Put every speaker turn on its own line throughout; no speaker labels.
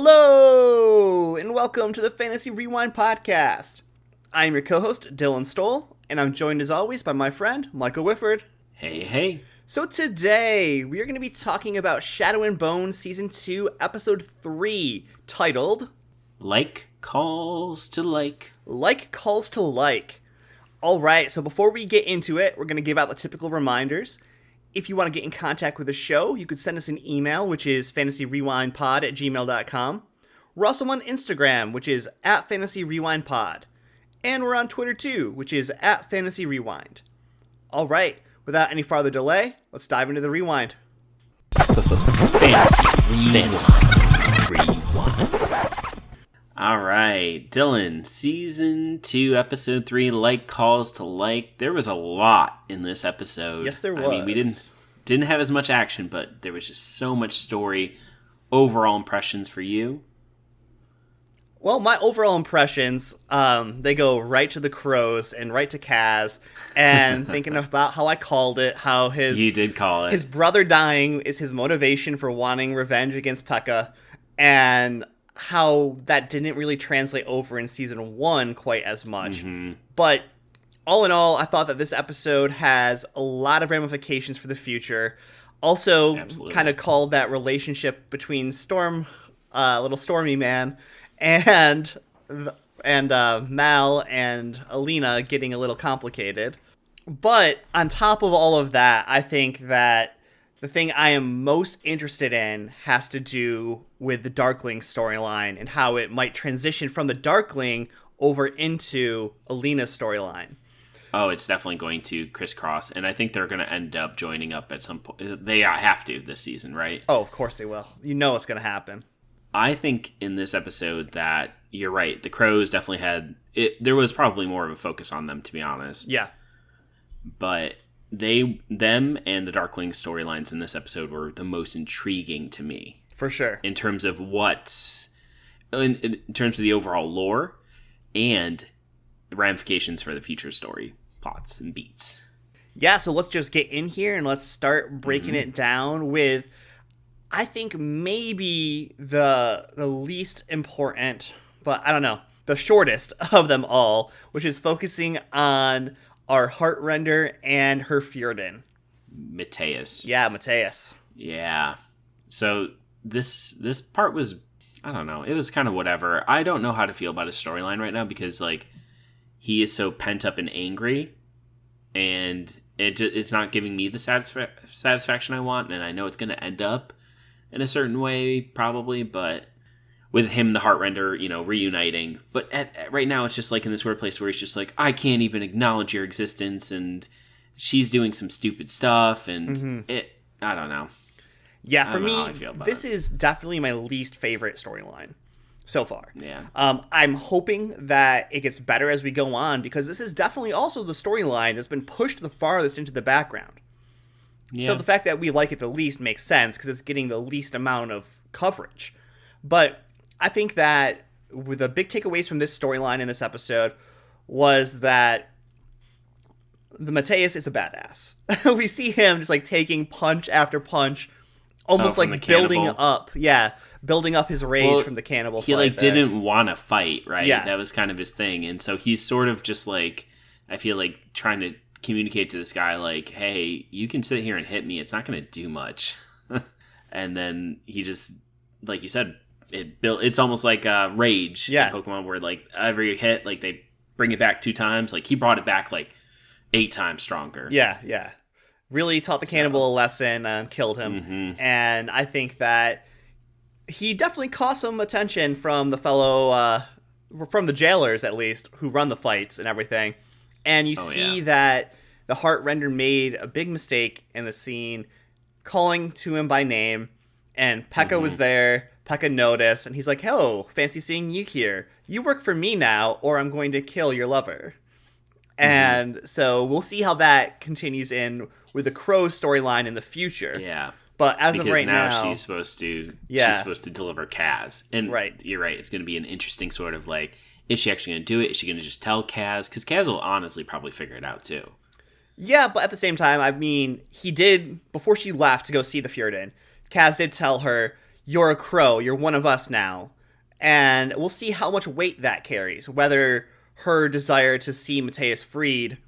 Hello, and welcome to the Fantasy Rewind podcast. I'm your co-host, Dylan Stoll, and I'm joined as always by my friend, Michael Whifford.
Hey, hey.
So today, we are going to be talking about Shadow and Bone Season 2, Episode 3, titled...
Like Calls to Like.
Like Calls to Like. Alright, so before we get into it, we're going to give out the typical reminders. If you want to get in contact with the show, you could send us an email, which is fantasyrewindpod@gmail.com. We're also on Instagram, which is @fantasyrewindpod. And we're on Twitter too, which is @fantasyrewind. Alright, without any farther delay, let's dive into the rewind.
Fantasy Rewind. Alright, Dylan, Season 2, Episode 3, Like Calls to Like. There was a lot in this episode.
Yes, there was.
I mean, we didn't have as much action, but there was just so much story. Overall impressions for you?
Well, my overall impressions, they go right to the crows and right to Kaz, and thinking about how I called it, how
You did call it.
His brother dying is his motivation for wanting revenge against Pekka, and how that didn't really translate over in Season 1 quite as much.
Mm-hmm.
But all in all, I thought that this episode has a lot of ramifications for the future. Also, kind of called that relationship between little Stormy Man, and Mal and Alina getting a little complicated. But on top of all of that, I think that the thing I am most interested in has to do with the Darkling storyline and how it might transition from the Darkling over into Alina's storyline.
Oh, it's definitely going to crisscross, and I think they're going to end up joining up at some point. They have to this season, right?
Oh, of course they will. You know it's going to happen.
I think in this episode that you're right. The Crows definitely had it. There was probably more of a focus on them, to be honest.
Yeah.
But them and the Darkling storylines in this episode were the most intriguing to me.
For sure.
In terms of in terms of the overall lore and the ramifications for the future story, plots and beats.
Yeah, so let's just get in here and let's start breaking it down with, I think, maybe the least important, but I don't know, the shortest of them all, which is focusing on our Heartrender and her Fjorden.
Mateus.
Yeah, Mateus.
Yeah. So this part was, I don't know, it was kind of whatever. I don't know how to feel about his storyline right now because, like, he is so pent up and angry, and it's not giving me the satisfaction I want, and I know it's going to end up in a certain way, probably, but with him, the Heartrender, reuniting. But right now, it's just like in this weird place where he's just like, I can't even acknowledge your existence, and she's doing some stupid stuff, and I don't know.
Yeah, for me, this is definitely my least favorite storyline so far.
Yeah.
I'm hoping that it gets better as we go on, because this is definitely also the storyline that's been pushed the farthest into the background. Yeah. So the fact that we like it the least makes sense, because it's getting the least amount of coverage. But I think that with the big takeaways from this storyline in this episode was that the Mateus is a badass. We see him just like taking punch after punch, almost like building up his rage from the cannibal fight.
He didn't want to fight, right?
Yeah.
That was kind of his thing. And so he's sort of just like, I feel like trying to communicate to this guy like, hey, you can sit here and hit me. It's not going to do much. And then he just, like you said, it's almost like Rage in Pokemon, where like every hit, like they bring it back 2 times. Like he brought it back like 8 times stronger.
Yeah. Really taught the cannibal a lesson and killed him. Mm-hmm. And I think that he definitely caught some attention from the fellow, from the jailers at least, who run the fights and everything. And you see that the Heartrender made a big mistake in the scene, calling to him by name, and Pekka was there. Pekka noticed, and he's like, "Oh, fancy seeing you here. You work for me now, or I'm going to kill your lover." And so we'll see how that continues in with the Crow storyline in the future.
Yeah.
But as of right
now, she's supposed to deliver Kaz. And
right.
You're right. It's going to be an interesting sort of like, is she actually going to do it? Is she going to just tell Kaz? Because Kaz will honestly probably figure it out too.
Yeah, but at the same time, I mean, he did, before she left to go see the Fjorden, Kaz did tell her, you're a crow, you're one of us now. And we'll see how much weight that carries, whether her desire to see Mateus freed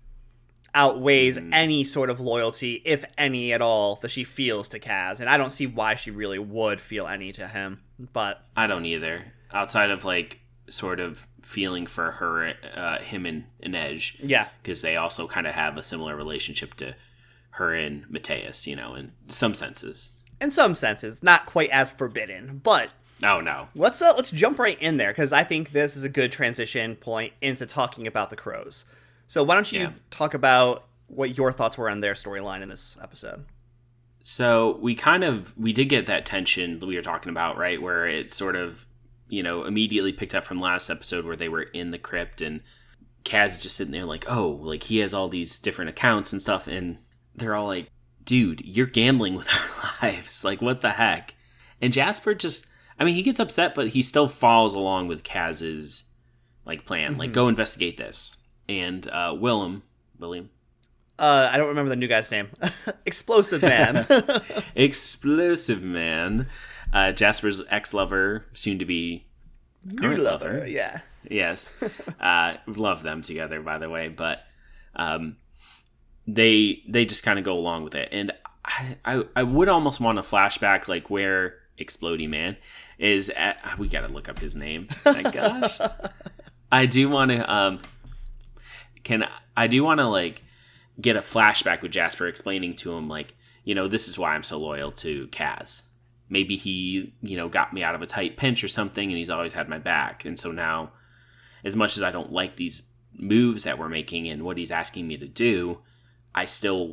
outweighs any sort of loyalty, if any at all, that she feels to Kaz. And I don't see why she really would feel any to him. But
I don't either. Outside of like sort of feeling for her, him and Inej.
Yeah.
Because they also kind of have a similar relationship to her and Mateus, you know, in some senses.
In some senses, not quite as forbidden, but
oh no.
Let's jump right in there, because I think this is a good transition point into talking about the crows. So why don't you talk about what your thoughts were on their storyline in this episode?
So we did get that tension that we were talking about, right? Where it sort of, you know, immediately picked up from last episode where they were in the crypt and Kaz is just sitting there like, oh, like he has all these different accounts and stuff. And they're all like, dude, you're gambling with our lives. Like, what the heck? And Jasper just, I mean, he gets upset, but he still follows along with Kaz's like plan. Like, go investigate this. And William,
I don't remember the new guy's name. Explosive Man.
Explosive Man. Jasper's ex-lover, soon to be current lover.
Yeah.
Yes. Love them together, by the way. But they just kind of go along with it. And I would almost want a flashback like where Exploding Man is at. We got to look up his name. My gosh. I do want to like get a flashback with Jasper explaining to him like, you know, this is why I'm so loyal to Kaz. Maybe he, you know, got me out of a tight pinch or something and he's always had my back. And so now, as much as I don't like these moves that we're making and what he's asking me to do, I still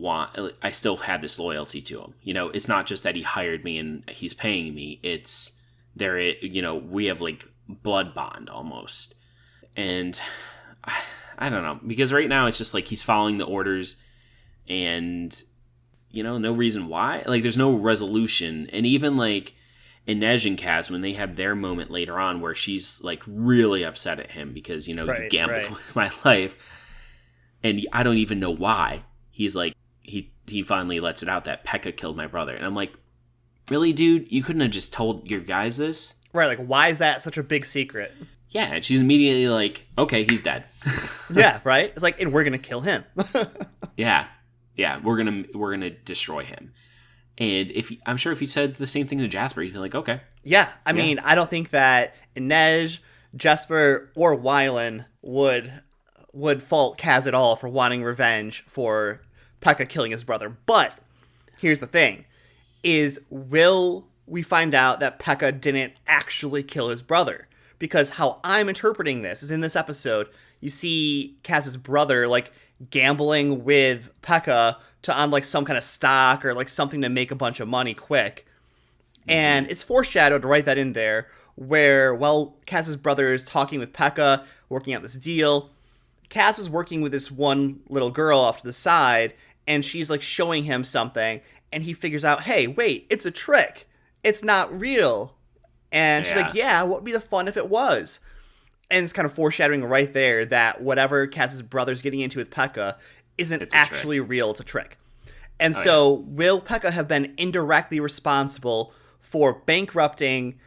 have this loyalty to him. You know, it's not just that he hired me and he's paying me. It's there, you know, we have like blood bond almost. And I don't know, because right now it's just like he's following the orders and, you know, no reason why. Like, there's no resolution. And even like Inej and Kaz, when they have their moment later on where she's like really upset at him because, you know, you gambled with my life. And I don't even know why. He's like, he finally lets it out that Pekka killed my brother. And I'm like, really, dude? You couldn't have just told your guys this?
Right, like, why is that such a big secret?
Yeah, and she's immediately like, okay, he's dead.
Yeah, right? It's like, and we're going to kill him.
Yeah, we're gonna destroy him. And I'm sure if he said the same thing to Jasper, he'd be like, okay.
Yeah, I mean, I don't think that Inej, Jasper, or Wylan would fault Kaz at all for wanting revenge for Pekka killing his brother. But here's the thing, will we find out that Pekka didn't actually kill his brother? Because how I'm interpreting this is in this episode, you see Kaz's brother, like, gambling with Pekka on, like, some kind of stock or, like, something to make a bunch of money quick. And it's foreshadowed right that in there where, while Kaz's brother is talking with Pekka, working out this deal, Kaz is working with this one little girl off to the side, and she's, like, showing him something, and he figures out, hey, wait, it's a trick. It's not real. And she's like, yeah, what would be the fun if it was? And it's kind of foreshadowing right there that whatever Kaz's brother's getting into with Pekka isn't actually real, it's a trick. And will Pekka have been indirectly responsible for bankrupting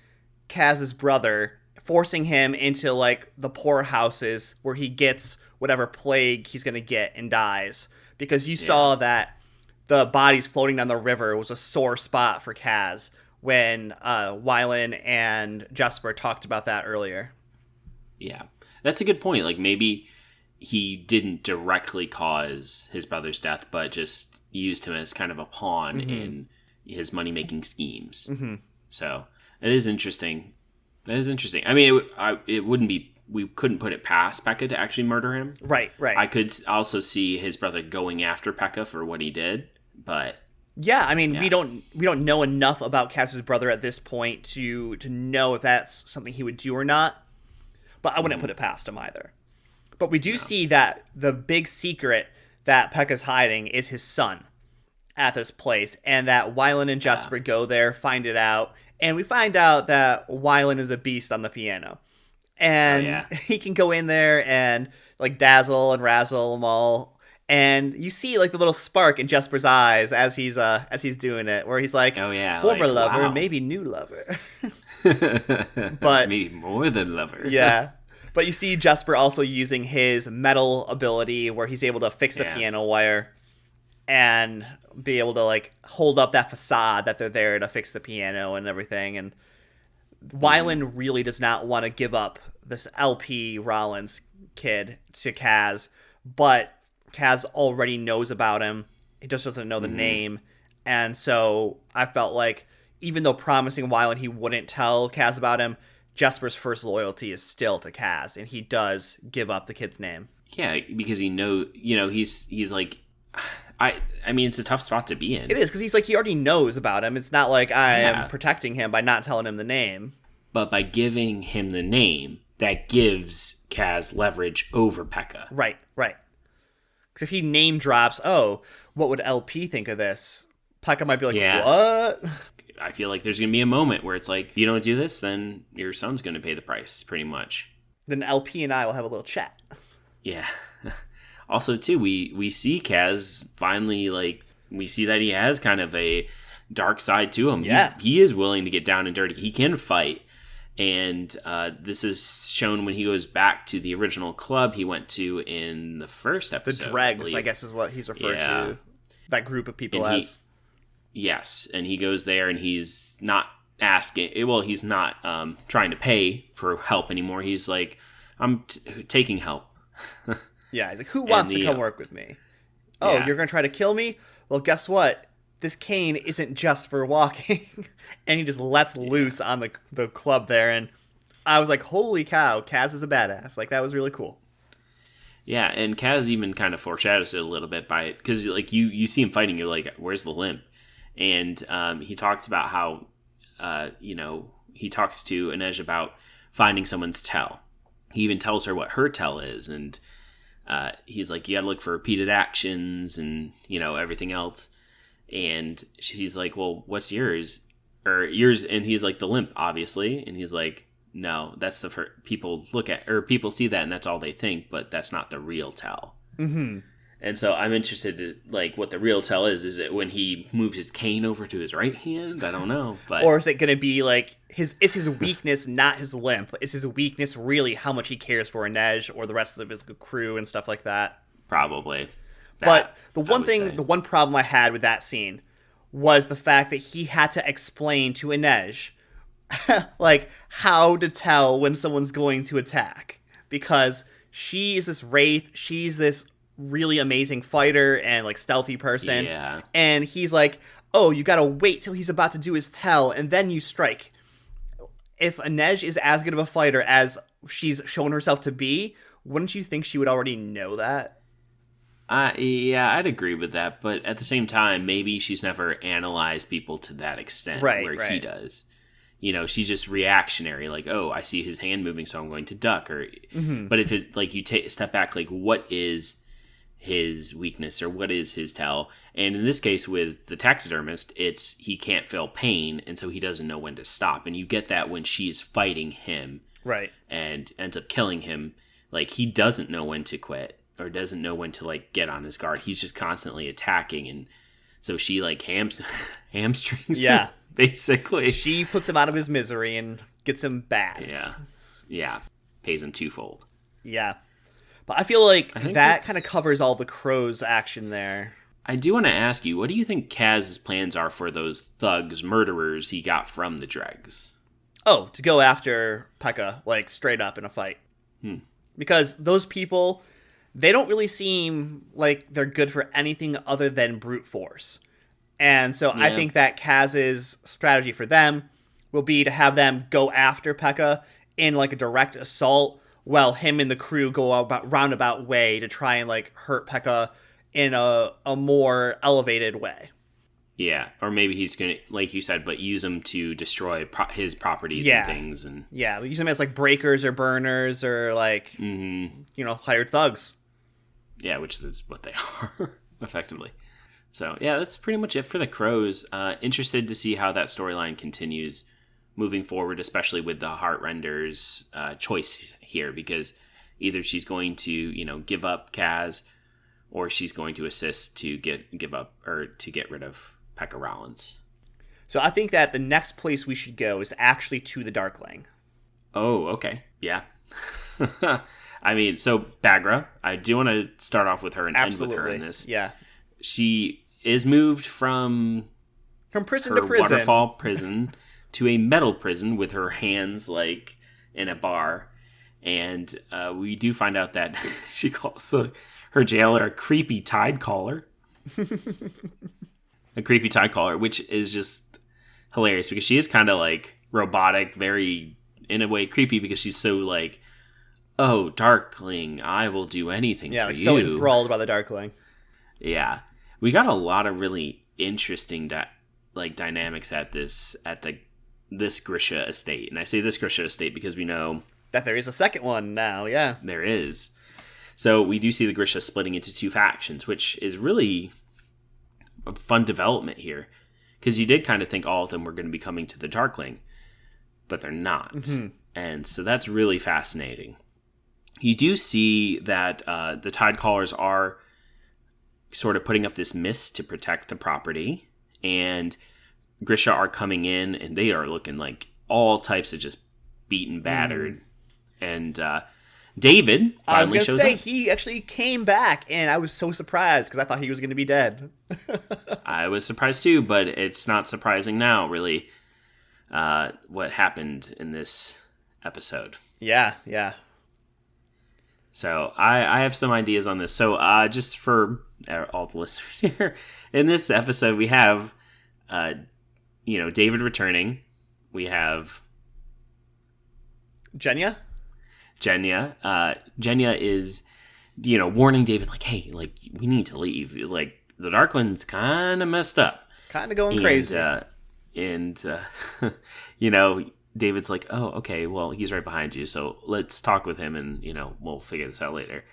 Kaz's brother, forcing him into, like, the poorhouses where he gets whatever plague he's going to get and dies? Because you saw that the bodies floating down the river was a sore spot for Kaz when Wylan and Jasper talked about that earlier.
Yeah, that's a good point. Like, maybe he didn't directly cause his brother's death, but just used him as kind of a pawn in his money-making schemes. So it is interesting. That is interesting. I mean, it wouldn't be. We couldn't put it past Pekka to actually murder him.
Right.
I could also see his brother going after Pekka for what he did, but.
Yeah, I mean, we don't know enough about Kaz's brother at this point to know if that's something he would do or not. But I wouldn't put it past him either. But we do see that the big secret that Pekka's hiding is his son at this place, and that Wylan and Jasper go there, find it out, and we find out that Wylan is a beast on the piano. And he can go in there and, like, dazzle and razzle them all. And you see like the little spark in Jesper's eyes as he's doing it, where he's like,
Oh yeah,
former
like,
lover,
wow.
maybe new lover. But
maybe more than lover.
yeah. But you see Jesper also using his metal ability where he's able to fix the piano wire and be able to like hold up that facade that they're there to fix the piano and everything. And Wyland really does not want to give up this LP Rollins kid to Kaz, but Kaz already knows about him. He just doesn't know the name. And so I felt like even though promising Wyland he wouldn't tell Kaz about him, Jesper's first loyalty is still to Kaz, and he does give up the kid's name.
Yeah, because he's like, I mean, it's a tough spot to be in.
It is, because he's like, he already knows about him. It's not like I am protecting him by not telling him the name.
But by giving him the name, that gives Kaz leverage over Pekka.
Right. Because if he name drops, oh, what would LP think of this? Pekka might be like, what?
I feel like there's going to be a moment where it's like, if you don't do this, then your son's going to pay the price, pretty much.
Then LP and I will have a little chat.
Yeah. Also, too, we see Kaz finally, like, we see that he has kind of a dark side to him.
Yeah.
He is willing to get down and dirty. He can fight. And this is shown when he goes back to the original club he went to in the first episode.
The Dregs, I guess is what he's referred to. That group of people as.
Yes, and he goes there and he's not asking, well, he's not trying to pay for help anymore. He's like, I'm taking help.
Yeah, he's like, who wants to come work with me? Oh, you're going to try to kill me? Well, guess what? This cane isn't just for walking. And he just lets loose on the club there. And I was like, holy cow, Kaz is a badass. Like, that was really cool.
Yeah, and Kaz even kind of foreshadows it a little bit by it. Because, like, you see him fighting, you're like, where's the limp? And he talks about how, he talks to Inej about finding someone's tell. He even tells her what her tell is. And he's like, you got to look for repeated actions and, everything else. And she's like, well, what's yours? Or yours? And he's like, the limp, obviously. And he's like, no, that's the first people look at, or people see that and that's all they think, but that's not the real tell. Mm-hmm. And so I'm interested to, like, what the real tell is. Is it when he moves his cane over to his right hand? I don't know. But
or is it going to be like, is his weakness not his limp? Is his weakness really how much he cares for Inej or the rest of his crew and stuff like that?
Probably.
But the one problem I had with that scene was the fact that he had to explain to Inej, like, how to tell when someone's going to attack. Because she is this wraith, she's this really amazing fighter and, like, stealthy person.
Yeah.
And he's like, oh, you gotta wait till he's about to do his tell, and then you strike. If Inej is as good of a fighter as she's shown herself to be, wouldn't you think she would already know that?
Yeah, I'd agree with that, but at the same time, maybe she's never analyzed people to that extent where he does. She's just reactionary, like, oh, I see his hand moving, so I'm going to duck. Or, But if it, like, you take a step back, like, what is his weakness or what is his tell? And in this case, with the taxidermist, it's he can't feel pain, and so he doesn't know when to stop. And you get that when she's fighting him,
right,
and ends up killing him. Like, he doesn't know when to quit. Or doesn't know when to, like, get on his guard. He's just constantly attacking, and so she, like, hamstrings him, basically.
She puts him out of his misery and gets him bad.
Yeah. Pays him twofold.
Yeah. But I feel like that kind of covers all the Crow's action there.
I do want to ask you, what do you think Kaz's plans are for those thugs, murderers he got from the Dregs?
Oh, to go after Pekka, like, straight up in a fight. Because those people, they don't really seem like they're good for anything other than brute force. And so I think that Kaz's strategy for them will be to have them go after Pekka in, like, a direct assault, while him and the crew go about roundabout way to try and, like, hurt Pekka in a more elevated way.
Yeah, or maybe he's going to, like you said, but use them to destroy his properties and things. And
use them as, like, breakers or burners or, like, hired thugs.
Yeah, which is what they are, effectively. So, yeah, that's pretty much it for the Crows. Interested to see how that storyline continues moving forward, especially with the Heartrender's choice here, because either she's going to, give up Kaz, or she's going to assist to give up or to get rid of Pekka Rollins.
So I think that the next place we should go is actually to the Darkling.
Oh, okay. Yeah. I mean, so Bagra, I do want to start off with her and end with her in this.
Yeah.
She is moved from
prison
her
to prison.
waterfall prison to a metal prison with her hands like in a bar. And we do find out that she calls her jailer a creepy tide caller. A creepy tide caller, which is just hilarious because she is kind of like robotic, very, in a way, creepy because she's so like, oh, Darkling, I will do anything for
like
you.
So enthralled by the Darkling.
Yeah. We got a lot of really interesting dynamics at this Grisha estate. And I say this Grisha estate because we know
that there is a second one now, yeah.
There is. So we do see the Grisha splitting into two factions, which is really a fun development here. Because you did kind of think all of them were going to be coming to the Darkling, but they're not. Mm-hmm. And so that's really fascinating. You do see that the Tidecallers are sort of putting up this mist to protect the property, and Grisha are coming in, and they are looking like all types of just beaten, battered. And David finally shows up.
I was going to say, he actually came back, and I was so surprised because I thought he was going to be dead.
I was surprised too, but it's not surprising now, really, what happened in this episode.
Yeah.
So I have some ideas on this. So just for all the listeners here, in this episode we have, David returning. We have
Jenya.
Jenya is, warning David, like, hey, like, we need to leave. Like, the Darkling's kind of messed up.
Kind of going crazy.
David's like, oh, okay, well, he's right behind you, so let's talk with him and, we'll figure this out later.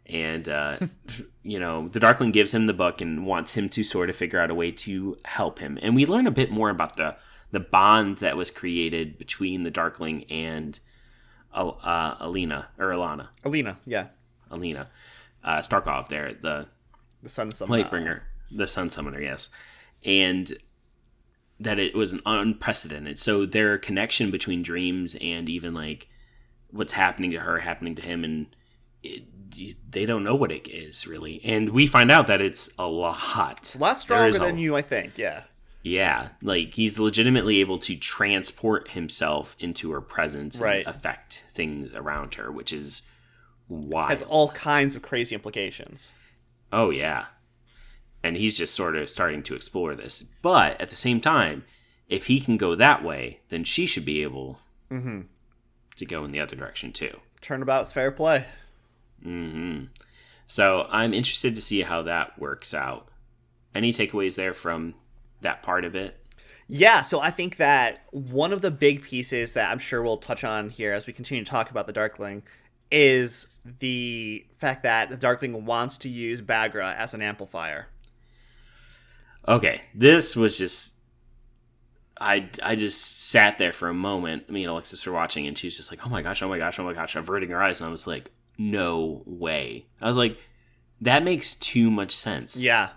And, the Darkling gives him the book and wants him to sort of figure out a way to help him. And we learn a bit more about the bond that was created between the Darkling and Alina.
Alina, yeah.
Alina. Starkov there, the
Sun Summoner.
Lightbringer. The Sun Summoner, yes. And that it was an unprecedented. So their connection between dreams and even like what's happening to her, happening to him, and they don't know what it is really. And we find out that it's a lot.
A lot stronger than you, I think, yeah.
Yeah, like he's legitimately able to transport himself into her presence and affect things around her, which is wild.
Has all kinds of crazy implications.
Oh, yeah. And he's just sort of starting to explore this. But at the same time, if he can go that way, then she should be able to go in the other direction too.
Turnabout's fair play.
Mm-hmm. So I'm interested to see how that works out. Any takeaways there from that part of it?
Yeah, so I think that one of the big pieces that I'm sure we'll touch on here as we continue to talk about the Darkling is the fact that the Darkling wants to use Bagra as an amplifier.
Okay, this was just... I just sat there for a moment. Me and Alexis were watching, and she's just like, oh my gosh, averting her eyes, and I was like, no way. I was like, that makes too much sense.
Yeah.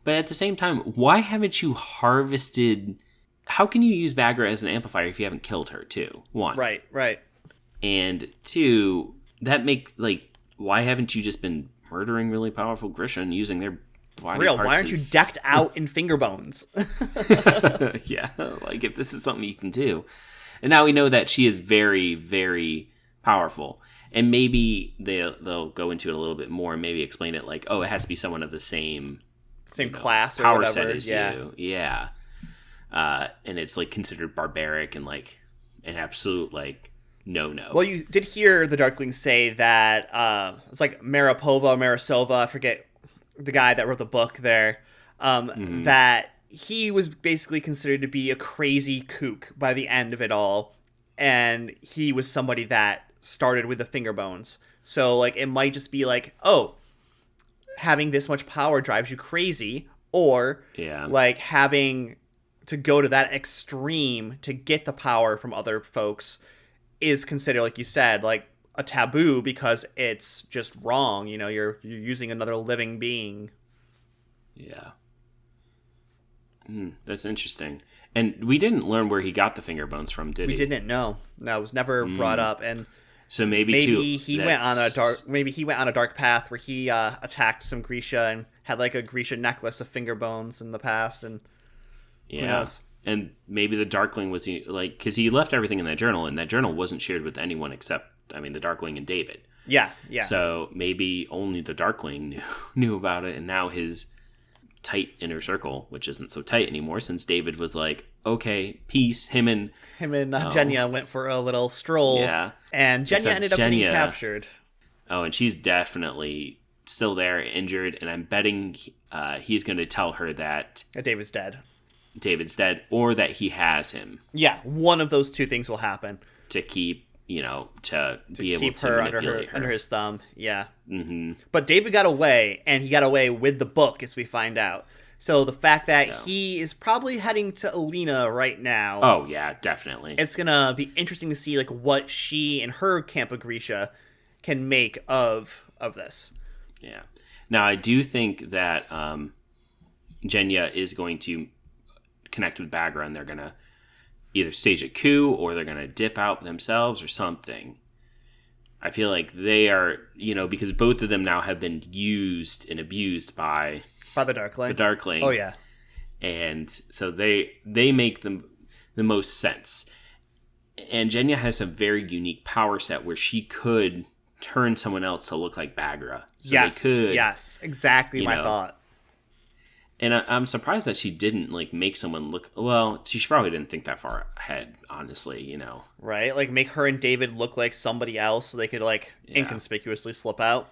But at the same time, why haven't you harvested... How can you use Bagra as an amplifier if you haven't killed her, too? One.
Right.
And two, why haven't you just been murdering really powerful Grisha and using their body parts?
Why aren't you decked out in finger bones?
Yeah, like if this is something you can do. And now we know that she is very, very powerful. And maybe they'll go into it a little bit more and maybe explain it like, oh, it has to be someone of the same
class or
power
whatever.
set as you. Yeah. And it's like considered barbaric and like an absolute like no.
Well, you did hear the Darkling say that it's like Marasova, I forget the guy that wrote the book there, that he was basically considered to be a crazy kook by the end of it all, and he was somebody that started with the finger bones. So like it might just be like, oh, having this much power drives you crazy, or like having to go to that extreme to get the power from other folks is considered, like you said, like a taboo because it's just wrong. You know, you're using another living being.
Yeah. That's interesting. And we didn't learn where he got the finger bones from, did he?
We didn't know. No, it was never brought up. And
so maybe
he went on a dark path where he attacked some Grisha and had like a Grisha necklace of finger bones in the past. And who knows?
And maybe the Darkling was like, because he left everything in that journal, and that journal wasn't shared with anyone except, I mean, the Darkling and David.
Yeah.
So maybe only the Darkling knew about it, and now his tight inner circle, which isn't so tight anymore since David was like, okay, peace. Him and
Jenya went for a little stroll.
Yeah.
And Jenya ended up getting captured.
Oh, and she's definitely still there, injured, and I'm betting he's going to tell her that
David's dead,
or that he has him.
Yeah, one of those two things will happen.
To keep, to be able
keep
to
her
manipulate her
under his thumb. Yeah.
Mm-hmm.
But David got away, and he got away with the book, as we find out. So the fact that he is probably heading to Alina right now.
Oh yeah, definitely.
It's gonna be interesting to see like what she and her Camp of Grisha can make of this.
Yeah. Now I do think that Jenya is going to connect with Bagra, and they're gonna either stage a coup or they're gonna dip out themselves or something. I feel like they are, because both of them now have been used and abused by
the Darkling. Oh yeah.
And so they make them the most sense. And Jenya has a very unique power set where she could turn someone else to look like Bagra. So
yes, exactly my thought.
And I'm surprised that she didn't make someone look. Well, she probably didn't think that far ahead, honestly.
Right, like make her and David look like somebody else, so they could inconspicuously slip out.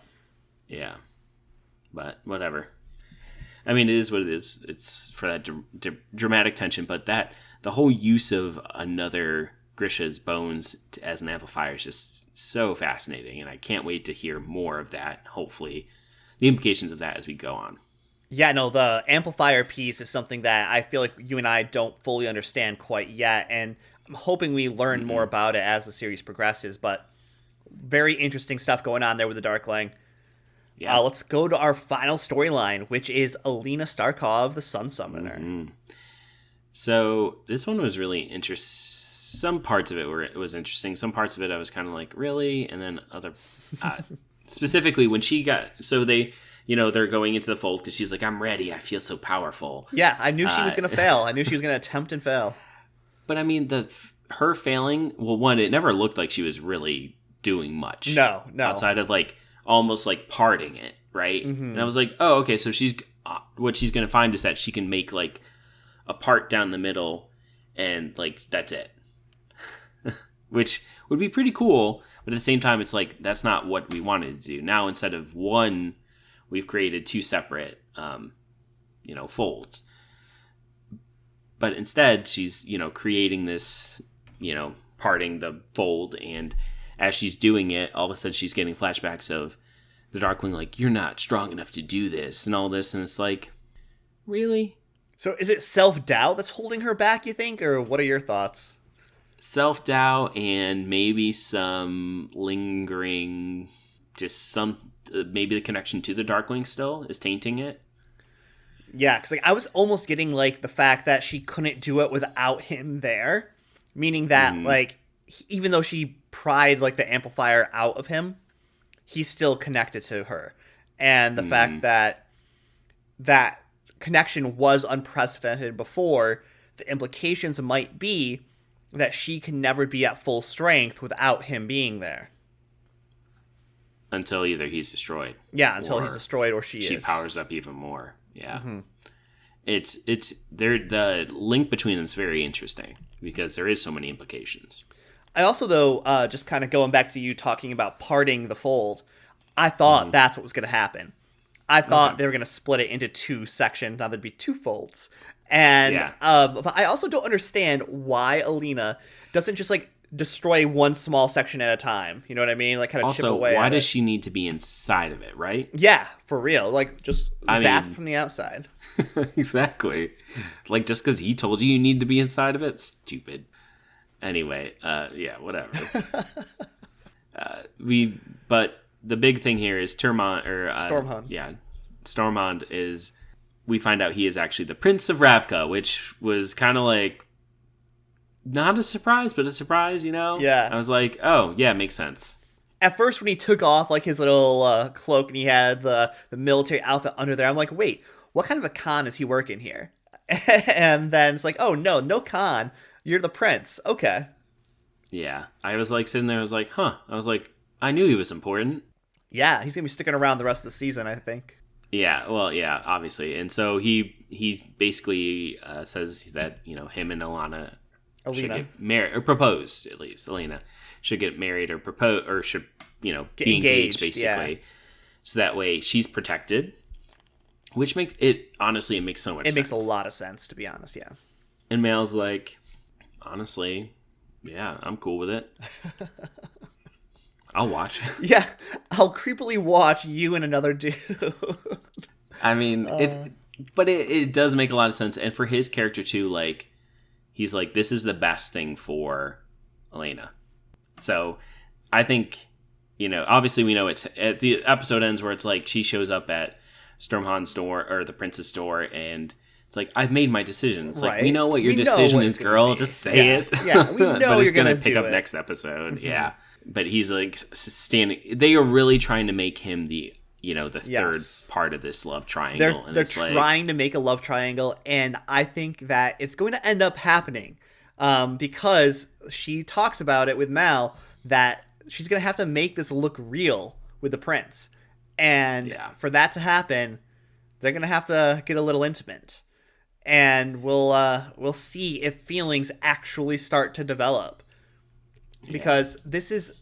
Yeah, but whatever. I mean, it is what it is. It's for that dramatic tension, but the whole use of another Grisha's bones as an amplifier is just so fascinating, and I can't wait to hear more of that. Hopefully, the implications of that as we go on.
Yeah, no, the amplifier piece is something that I feel like you and I don't fully understand quite yet, and I'm hoping we learn more about it as the series progresses, but very interesting stuff going on there with the Darkling. Yeah. Let's go to our final storyline, which is Alina Starkov, the Sun Summoner.
Mm-hmm. So this one was really interesting. Some parts of it was interesting. Some parts of it I was kind of like, really? And then other... specifically, when she got... So they... they're going into the fold because she's like, I'm ready. I feel so powerful.
Yeah, I knew she was going to fail. I knew she was going to attempt and fail.
But I mean, her failing, well, one, it never looked like she was really doing much.
No.
Outside of almost parting it, right? Mm-hmm. And I was like, oh, okay, so what she's going to find is that she can make a part down the middle and that's it. Which would be pretty cool. But at the same time, it's that's not what we wanted to do. Now, instead of one... We've created two separate, folds. But instead, she's, creating this, parting the fold. And as she's doing it, all of a sudden she's getting flashbacks of the Darkling, you're not strong enough to do this and all this. And it's really?
So is it self-doubt that's holding her back, you think? Or what are your thoughts?
Self-doubt and maybe some lingering, maybe the connection to the Darkling still is tainting it.
Yeah, because I was almost getting the fact that she couldn't do it without him there, meaning that even though she pried the amplifier out of him, he's still connected to her, and the fact that that connection was unprecedented before, the implications might be that she can never be at full strength without him being there.
Until either he's destroyed.
Yeah, until he's destroyed or she
powers up even more. Yeah. Mm-hmm. The link between them is very interesting because there is so many implications.
I also, though, just kind of going back to you talking about parting the fold, I thought that's what was going to happen. I thought they were going to split it into two sections. Now there'd be two folds. And but I also don't understand why Alina doesn't just destroy one small section at a time. You know what I mean? Kind of chip away.
Also, why does she need to be inside of it, right?
Yeah, for real. Just zap from the outside.
Exactly. Just because he told you need to be inside of it? Stupid. Anyway, yeah, whatever. But the big thing here is
Stormhund.
Yeah, Stormhund is. We find out he is actually the Prince of Ravka, which was kind of like not a surprise, but a surprise.
Yeah.
I was like, oh yeah, makes sense.
At first, when he took off like his little cloak and he had the military outfit under there, I'm like, wait, what kind of a con is he working here? And then it's like, oh no con, you're the prince. Okay.
Yeah, I was like sitting there. I was like, huh. I was like, I knew he was important.
Yeah, he's gonna be sticking around the rest of the season, I think.
Yeah, well, yeah, obviously, and so he basically says that him and Alina should get married or proposed, at least Alina should get married or propose or should be engaged basically, so that way she's protected, which makes it honestly it makes so much sense.
It makes a lot of sense, to be honest. Yeah,
and Mal's like, honestly, yeah, I'm cool with it. I'll watch.
Yeah, I'll creepily watch you and another dude.
I mean, it does make a lot of sense, and for his character too, like he's like, this is the best thing for Alina. So I think obviously we know it's at the episode ends where it's like she shows up at Stormhond's door or the prince's door, and it's like, I've made my decision. It's like, we know what your decision is, girl. Just say it.
Yeah, we know
but
you're
it's
gonna
pick up next episode. Mm-hmm. Yeah. But he's like standing. They are really trying to make him the third part of this love triangle.
They're trying to make a love triangle, and I think that it's going to end up happening because she talks about it with Mal that she's going to have to make this look real with the prince, and for that to happen, they're going to have to get a little intimate, and we'll see if feelings actually start to develop. Because this is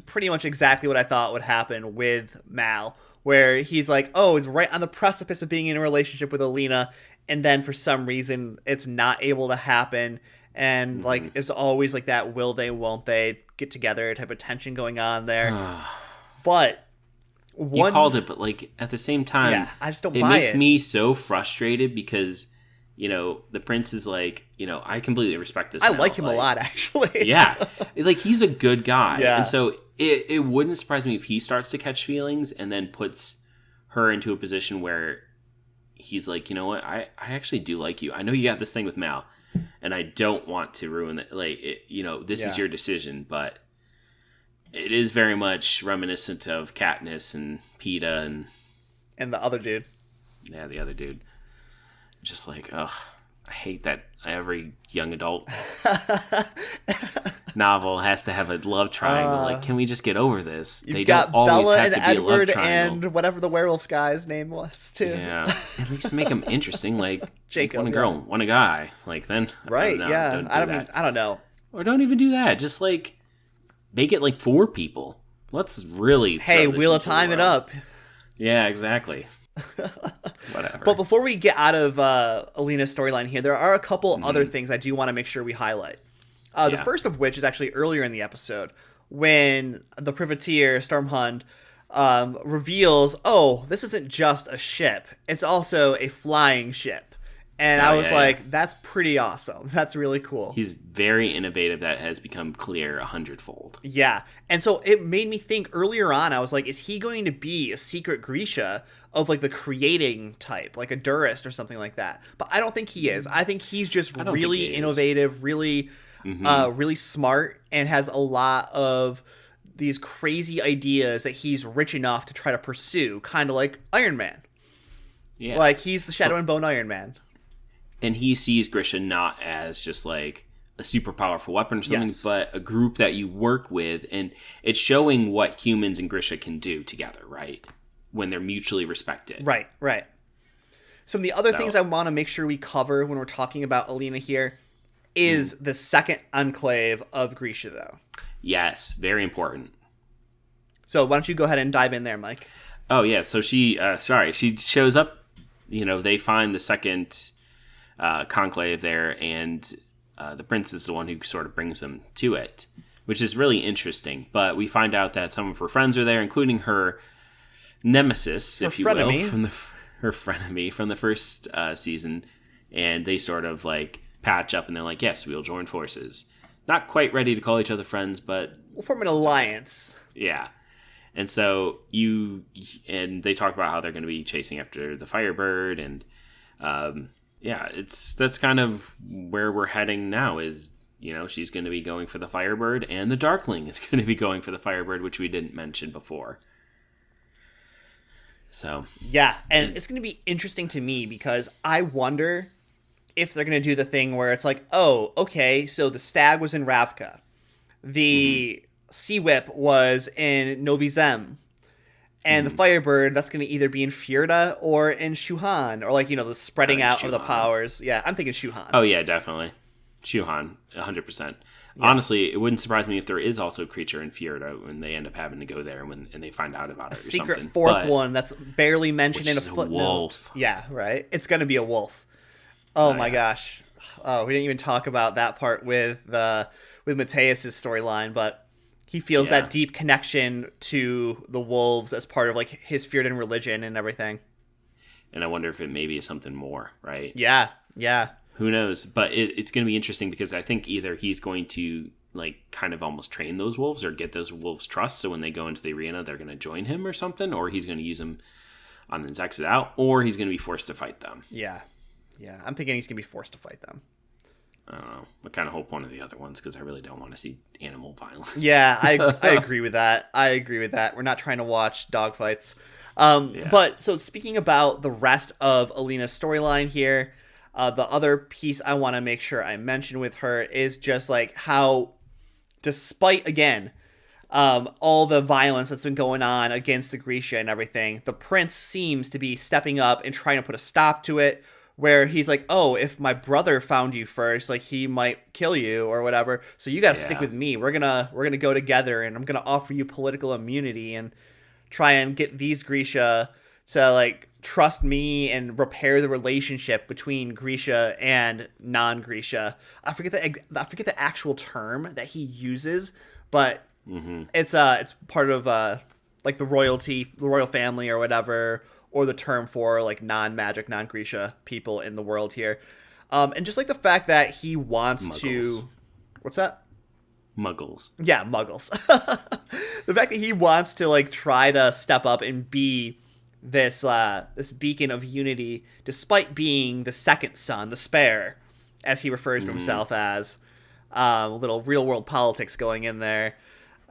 pretty much exactly what I thought would happen with Mal, where he's like, oh, he's right on the precipice of being in a relationship with Alina, and then for some reason it's not able to happen, and like it's always like that will they, won't they get together type of tension going on there. But
you called it, but like at the same time,
I just don't buy it.
It makes me so frustrated because the prince is like, I completely respect this.
I like him a lot, actually.
Yeah. Like, he's a good guy. Yeah. And so it wouldn't surprise me if he starts to catch feelings and then puts her into a position where he's like, you know what? I actually do like you. I know you got this thing with Mal, and I don't want to ruin it. Like, this is your decision, but it is very much reminiscent of Katniss and Peeta
and the other dude.
Yeah, the other dude. Just like, ugh, I hate that every young adult novel has to have a love triangle. Like, can we just get over this?
They don't always Bella have to be Edward a love triangle. And whatever the werewolf guy's name was, too.
Yeah, at least make them interesting. Like,
Jacob,
one a girl, one a guy. Like, then
right? I don't know.
Or don't even do that. Just like make it like 4 people. Let's really
Wheel of Time it up.
Yeah, exactly. Whatever.
But before we get out of Alina's storyline here, there are a couple other things I do want to make sure we highlight. The first of which is actually earlier in the episode when the privateer Stormhund reveals, oh, this isn't just a ship, it's also a flying ship. And I was like, that's pretty awesome. That's really cool.
He's very innovative. That has become clear 100-fold.
Yeah. And so it made me think earlier on, I was like, is he going to be a secret Grisha of like the creating type, like a Durist or something like that? But I don't think he is. I think he's just really innovative, really, really smart, and has a lot of these crazy ideas that he's rich enough to try to pursue, kind of like Iron Man. Yeah. Like he's the Shadow and Bone Iron Man.
And he sees Grisha not as just like a super powerful weapon or something, but a group that you work with, and it's showing what humans and Grisha can do together, right? When they're mutually respected.
Right. Some of the other things I want to make sure we cover when we're talking about Alina here is the second enclave of Grisha, though.
Yes, very important.
So why don't you go ahead and dive in there, Mike?
Oh, yeah. So she shows up, they find the second conclave there, and the prince is the one who sort of brings them to it, which is really interesting. But we find out that some of her friends are there, including her nemesis, if you will, her frenemy from the first season, and they sort of like patch up, and they're like, yes, we'll join forces. not quite ready to call each other friends, but
We'll form an alliance.
yeah. And so they talk about how they're going to be chasing after the Firebird, and that's kind of where we're heading now. Is she's going to be going for the Firebird, and the Darkling is going to be going for the Firebird, which we didn't mention before. So
yeah, and it's going to be interesting to me because I wonder if they're going to do the thing where it's like, oh, okay, so the Stag was in Ravka, the Sea Whip was in Novi Zem, and the Firebird, that's going to either be in Fjerda or in Shuhan, or the spreading out of the powers. Yeah, I'm thinking Shuhan.
Oh yeah, definitely. Shuhan, 100%. Yeah. Honestly, it wouldn't surprise me if there is also a creature in Fjerda when they end up having to go there and they find out about it or something.
A secret fourth one that's barely mentioned in a footnote.
Wolf.
Yeah, right? It's going to be a wolf. Oh my gosh. Oh, we didn't even talk about that part with Mateus's storyline, but he feels that deep connection to the wolves as part of his Fjerdan religion and everything.
And I wonder if it maybe is something more, right?
Yeah.
Who knows? But it's going to be interesting because I think either he's going to kind of almost train those wolves or get those wolves' trust, so when they go into the arena, they're going to join him or something, or he's going to use them on the exit out, or he's going to be forced to fight them.
Yeah, I'm thinking he's going to be forced to fight them.
I don't know. I kind of hope one of the other ones because I really don't want to see animal violence.
Yeah, I agree with that. We're not trying to watch dogfights. But so speaking about the rest of Alina's storyline here, the other piece I want to make sure I mention with her is just how, despite again all the violence that's been going on against the Grisha and everything, the prince seems to be stepping up and trying to put a stop to it. Where he's like, oh, if my brother found you first, he might kill you or whatever. So you got to stick with me. We're gonna go together, and I'm gonna offer you political immunity and try and get these Grisha to trust me and repair the relationship between Grisha and non-Grisha. I forget the actual term that he uses, but it's part of the royal family or whatever. Or the term for non-magic, non-Grisha people in the world here. And just the fact that he wants
Muggles.
to... What's that?
Muggles.
Yeah, Muggles. The fact that he wants to try to step up and be this beacon of unity, despite being the second son, the spare, as he refers to himself as. A little real-world politics going in there.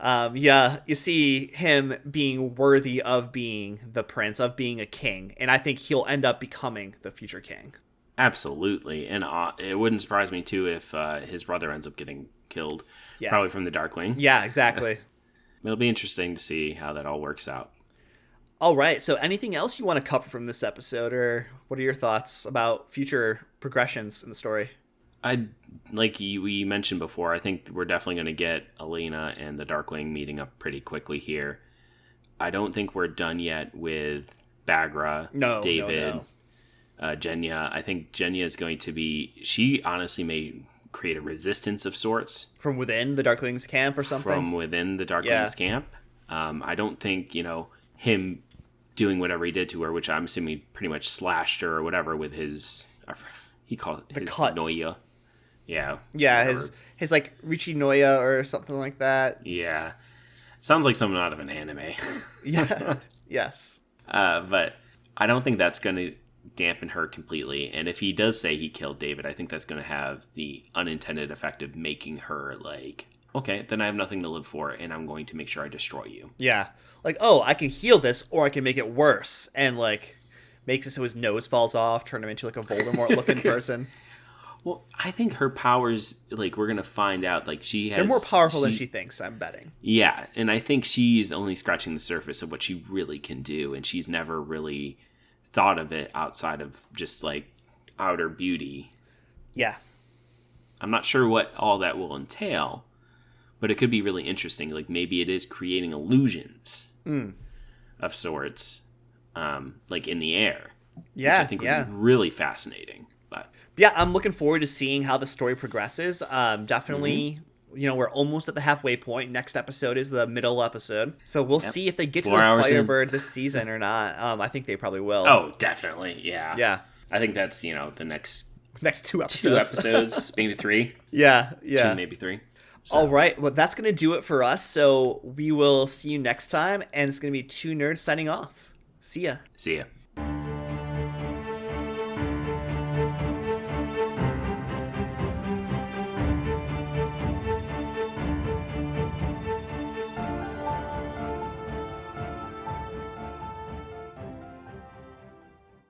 You see him being worthy of being the prince, of being a king, and I think he'll end up becoming the future king.
Absolutely, and it wouldn't surprise me too if his brother ends up getting killed, probably from the Darkling.
Yeah, exactly.
It'll be interesting to see how that all works out.
All right, so anything else you want to cover from this episode, or what are your thoughts about future progressions in the story?
We mentioned before, I think we're definitely going to get Alina and the Darkling meeting up pretty quickly here. I don't think we're done yet with Baghra, David, Genya. I think Genya is going to be... She honestly may create a resistance of sorts.
From within the Darkling's camp or something?
From within the Darkling's camp. I don't think, him doing whatever he did to her, which I'm assuming pretty much slashed her or whatever with his... He called it his
cut.
Noia. Yeah,
his Richie Noya or something like that.
Yeah, sounds like something out of an anime.
Yeah, yes.
But I don't think that's going to dampen her completely. And if he does say he killed David, I think that's going to have the unintended effect of making her okay, then I have nothing to live for, and I'm going to make sure I destroy you.
Yeah, I can heal this, or I can make it worse, and makes it so his nose falls off, turn him into a Voldemort-looking person.
Well, I think her powers, we're going to find out,
They're more powerful than she thinks, I'm betting.
Yeah, and I think she's only scratching the surface of what she really can do, and she's never really thought of it outside of just, outer beauty.
Yeah.
I'm not sure what all that will entail, but it could be really interesting. Maybe it is creating illusions of sorts, in the air.
Yeah,
which I think would be really fascinating. But
yeah, I'm looking forward to seeing how the story progresses. Definitely, we're almost at the halfway point. Next episode is the middle episode. So we'll see if they get to the Firebird this season or not. I think they probably will.
Oh, definitely. Yeah.
Yeah.
I think that's, the next
2 episodes.
2 episodes, maybe 3.
Yeah.
2, maybe 3. So,
All right, well, that's going to do it for us. So we will see you next time, and it's going to be two nerds signing off. See ya.
see ya.